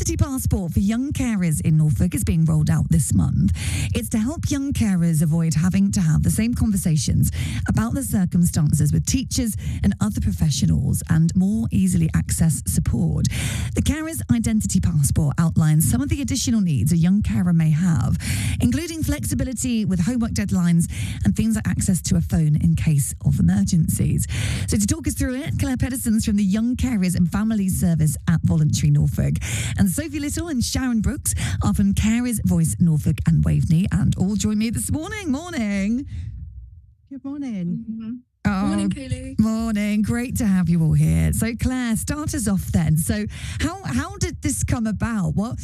identity passport for young carers in Norfolk is being rolled out this month. It's to help young carers avoid having to have the same conversations about their circumstances with teachers and other professionals and more easily access support. The Carers Identity Passport outlines some of the additional needs a young carer may have, including flexibility with homework deadlines and things like access to a phone in case of emergencies. So to talk us through it, Claire Pedersen's from the Young Carers and Families Service at Voluntary Norfolk, and Sophie Little and Sharon Brooks are from Carers Voice Norfolk and Waveney, and all join me this morning. Morning. Good morning. Mm-hmm. Oh, morning, Kaylee. Morning. Great to have you all here. So, Claire, start us off then. So, how did this come about? What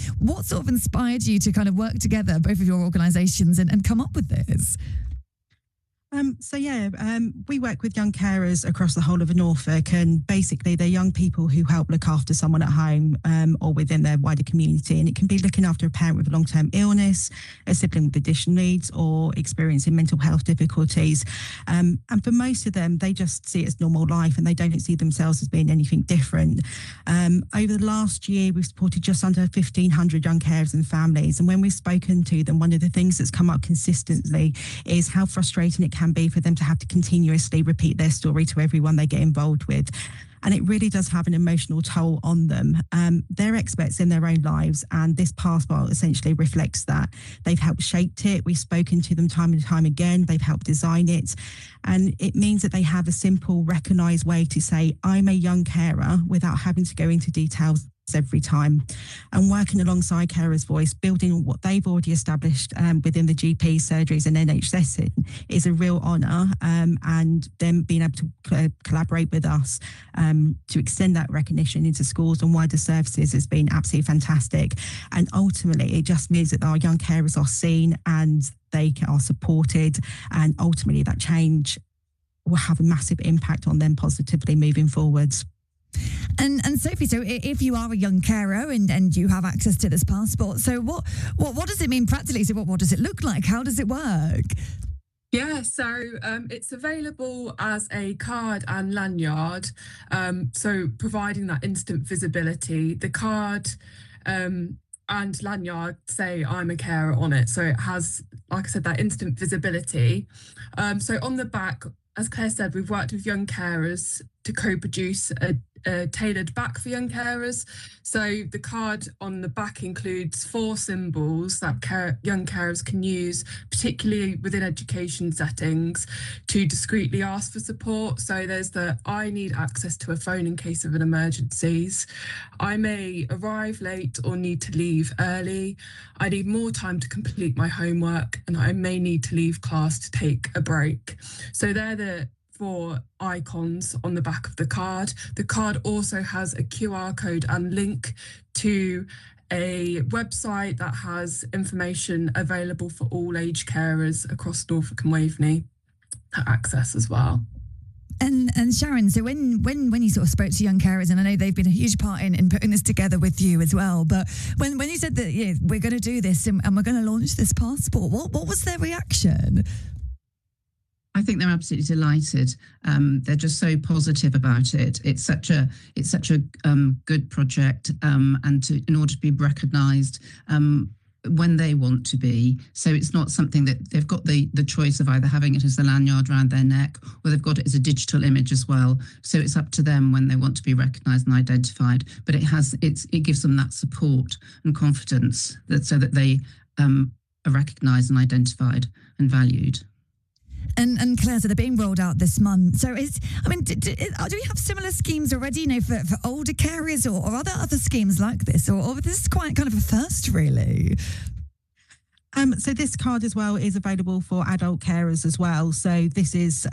sort of inspired you to kind of work together, both of your organisations, and come up with this? We work with young carers across the whole of Norfolk, and basically they're young people who help look after someone at home or within their wider community. And it can be looking after a parent with a long-term illness, a sibling with additional needs, or experiencing mental health difficulties. And for most of them, they just see it as normal life and they don't see themselves as being anything different. Over the last year, we've supported just under 1,500 young carers and families. And when we've spoken to them, one of the things that's come up consistently is how frustrating it can be for them to have to continuously repeat their story to everyone they get involved with. And it really does have an emotional toll on them. They're experts in their own lives, and this passport essentially reflects that. They've helped shape it. We've spoken to them time and time again. They've helped design it. And it means that they have a simple, recognised way to say, I'm a young carer, without having to go into details every time. And working alongside Carers Voice, building on what they've already established within the GP surgeries and NHS is a real honour, and them being able to collaborate with us to extend that recognition into schools and wider services has been absolutely fantastic. And ultimately it just means that our young carers are seen and they are supported, and ultimately that change will have a massive impact on them positively moving forwards. And Sophie, so if you are a young carer and you have access to this passport, so what does it mean practically? So what does it look like? How does it work? Yeah, so it's available as a card and lanyard, so providing that instant visibility. The card and lanyard say I'm a carer on it, so it has, like I said, that instant visibility. So on the back, as Claire said, we've worked with young carers to co-produce a tailored back for young carers. So the card on the back includes 4 symbols that young carers can use, particularly within education settings, to discreetly ask for support. So there's the I need access to a phone in case of an emergencies. I may arrive late or need to leave early. I need more time to complete my homework, and I may need to leave class to take a break. So they're the 4 icons on the back of the card. The card also has a QR code and link to a website that has information available for all age carers across Norfolk and Waveney to access as well. And Sharon, so when you sort of spoke to young carers, and I know they've been a huge part in putting this together with you as well, but when you said that we're going to do this and we're going to launch this passport, what was their reaction? I think they're absolutely delighted. They're just so positive about it. It's such a good project, and in order to be recognised when they want to be. So it's not something that they've got the choice of either having it as the lanyard around their neck, or they've got it as a digital image as well. So it's up to them when they want to be recognised and identified. But it gives them that support and confidence so that they are recognised and identified and valued. And Claire, so they're being rolled out this month. So do we have similar schemes already, for older carers or other schemes like this? Or this is quite kind of a first, really? So this card as well is available for adult carers as well. So this is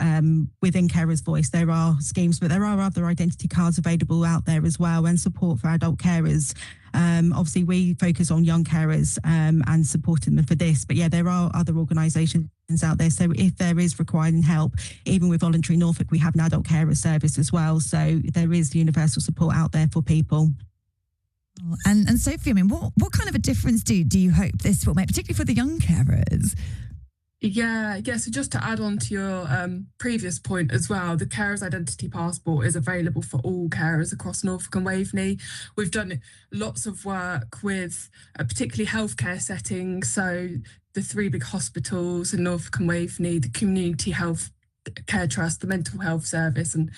within Carers Voice. There are schemes, but there are other identity cards available out there as well, and support for adult carers. Obviously, we focus on young carers and supporting them for this. But yeah, there are other organisations out there. So if there is requiring help, even with Voluntary Norfolk, we have an adult carer service as well. So there is universal support out there for people. And Sophie, what kind of a difference do you hope this will make, particularly for the young carers? Yeah. So just to add on to your previous point as well, the Carers Identity Passport is available for all carers across Norfolk and Waveney. We've done lots of work with particularly healthcare settings, so the three big hospitals in Norfolk and Waveney, the Community Health Care Trust, the Mental Health Service, and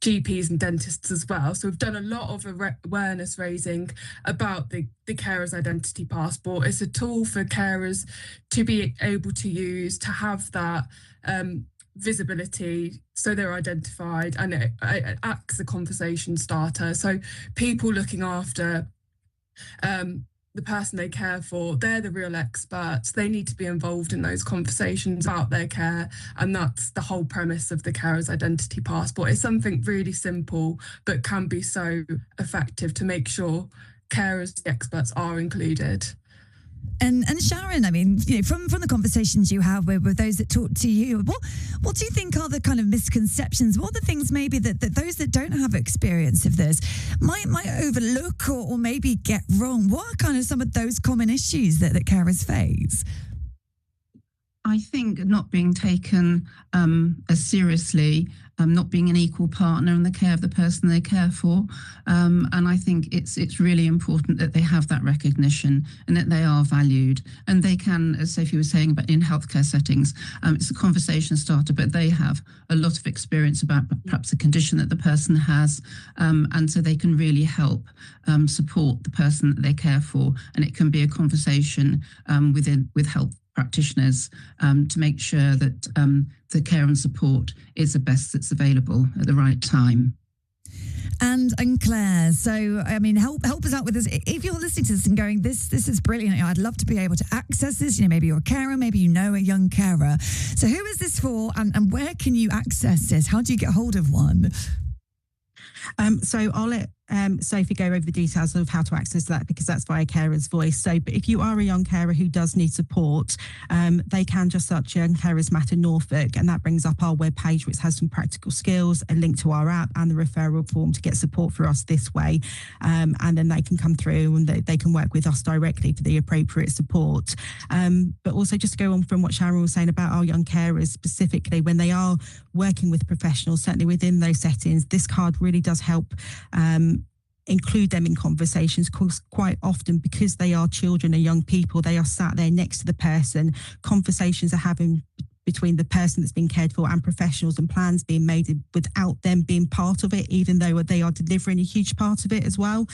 GPs and dentists as well. So we've done a lot of awareness raising about the Carers Identity Passport. It's a tool for carers to be able to use to have that visibility, so they're identified, and it acts as a conversation starter. So people looking after the person they care for, they're the real experts. They need to be involved in those conversations about their care. And that's the whole premise of the Carers Identity Passport. It's something really simple, but can be so effective to make sure carers, the experts, are included. And Sharon, I mean, from the conversations you have with those that talk to you, what do you think are the kind of misconceptions? What are the things maybe that those that don't have experience of this might overlook or maybe get wrong? What are kind of some of those common issues that carers face? I think not being taken as seriously, not being an equal partner in the care of the person they care for. And I think it's really important that they have that recognition and that they are valued. And they can, as Sophie was saying, about in healthcare settings, it's a conversation starter, but they have a lot of experience about perhaps a condition that the person has. And so they can really help support the person that they care for. And it can be a conversation with health practitioners to make sure that the care and support is the best that's available at the right time. And Claire, so I mean, help us out with this. If you're listening to this and going, this is brilliant, I'd love to be able to access this. Maybe you're a carer, maybe you know a young carer. So who is this for, and where can you access this? How do you get hold of one? So I'll let Sophie go over the details of how to access that, because that's via Carers Voice. So, but if you are a young carer who does need support, they can just search Young Carers Matter Norfolk, and that brings up our webpage, which has some practical skills, a link to our app, and the referral form to get support for us this way. And then they can come through and they can work with us directly for the appropriate support. But also, just to go on from what Sharon was saying about our young carers specifically, when they are working with professionals, certainly within those settings, this card really does help include them in conversations, because quite often, because they are children and young people, they are sat there next to the person. Conversations are having between the person that's being cared for and professionals, and plans being made without them being part of it, even though they are delivering a huge part of it as well.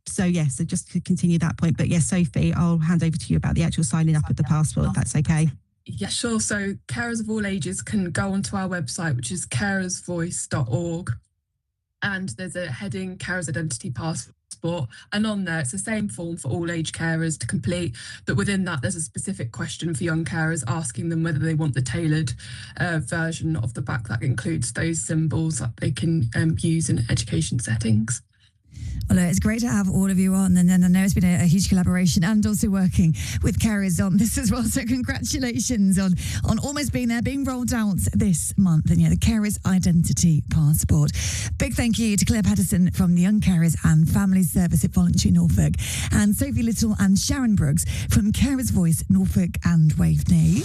So just to continue that point. But yes, Sophie, I'll hand over to you about the actual signing up of the passport, if that's okay. Yeah, sure. So carers of all ages can go onto our website, which is carersvoice.org. And there's a heading, Carers Identity Passport. And on there, it's the same form for all age carers to complete. But within that, there's a specific question for young carers, asking them whether they want the tailored version of the back that includes those symbols that they can use in education settings. Well, it's great to have all of you on, and then I know it's been a huge collaboration, and also working with carers on this as well. So congratulations on almost being there, being rolled out this month, and the Carers Identity Passport. Big thank you to Claire Patterson from the Young Carers and Family Service at Voluntary Norfolk, and Sophie Little and Sharon Brooks from Carers Voice Norfolk and Waveney.